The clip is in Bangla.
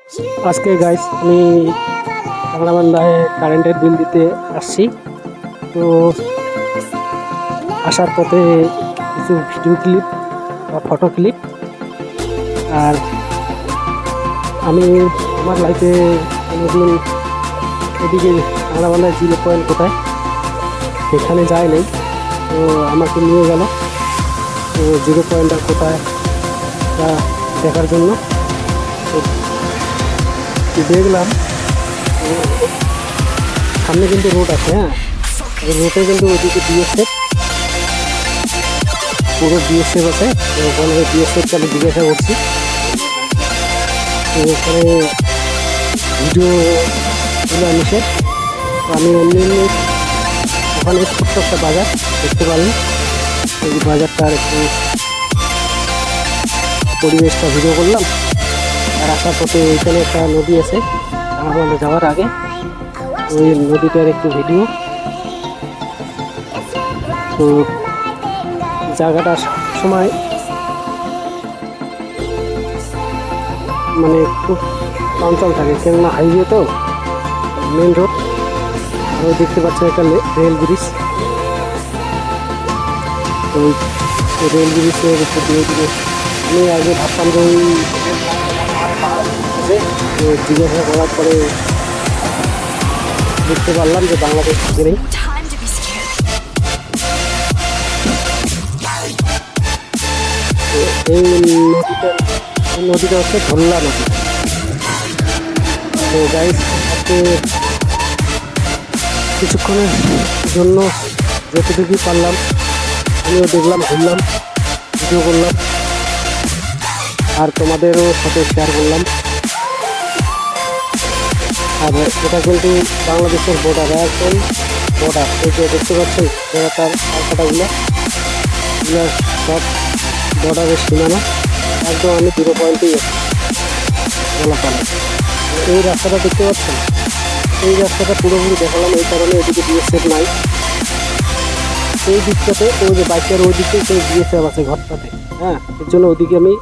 আজকে গাইস আমি কাংড়াবান্ধায় কারেন্টের বিল দিতে আসছি। তো আসার পথে কিছু ভিডিও ক্লিপ বা ফটো ক্লিপ, আর আমি আমার লাইফে কোনোদিন এদিকে কাংড়াবান্ধায় জিরো পয়েন্ট কোথায় সেখানে যাই নাই। তো আমাকে নিয়ে গেল তো জিরো পয়েন্টটা কোথায় তা দেখার জন্য। তো দেখলাম সামনে কিন্তু রোড আছে, হ্যাঁ রোডে কিন্তু ওইদিকে বিএসএফ, পুরো বিএসএফ আছে। তো ওখানে বিএসএফকে আমি জিজ্ঞাসা করছি, তো ওখানে ভিডিও তোলা নিষেধ। তো আমি এমনি ওখানে ছোট্ট একটা বাজার দেখতে পারলাম, এই বাজারটার একটু পরিবেশটা ভিডিও করলাম। আর আসার পথে ওইখানে একটা নদী আছে, আমাদের যাওয়ার আগে ওই নদীটার একটু ভিডিও। তো জায়গাটা সময় মানে খুব চঞ্চল থাকে, কেননা হাইওয়ে তো মেন রোড। আর দেখতে পাচ্ছেন একটা রেল ব্রিজ, তো রেল ব্রিজের উপর দিয়ে আমি আগে ভাবতাম যে ওই জিজ্ঞাসা করার পরে বুঝতে পারলাম যে বাংলাদেশ থেকে নেই। এই নদীটা হচ্ছে ধল্লা নদী। তো গাইস আজকে কিছুক্ষণের জন্য যতটুকুই পারলাম আমিও দেখলাম, ঘুরলাম, ভিডিও করলাম, আর তোমাদেরও সাথে শেয়ার করলাম। আর এটা কিন্তু বাংলাদেশের বর্ডার, একদম বর্ডার। এই যে দেখতে পাচ্ছেন জায়গাটার আলকাটাগুলো, এগুলো সব বর্ডারের সীমানা। একদম আমি 0 পয়েন্টেই আছি গোলাপাড়া। এই রাস্তাটা দেখতে পাচ্ছেন, এই রাস্তাটা পুরোপুরি দেখালাম এই কারণে এদিকে বিএসএফ নাই। এই দিকটাতে ওই যে বাইকের ওই দিকে সেই বিএসএফ আছে ঘরটাতে, হ্যাঁ এর জন্য ওইদিকে আমি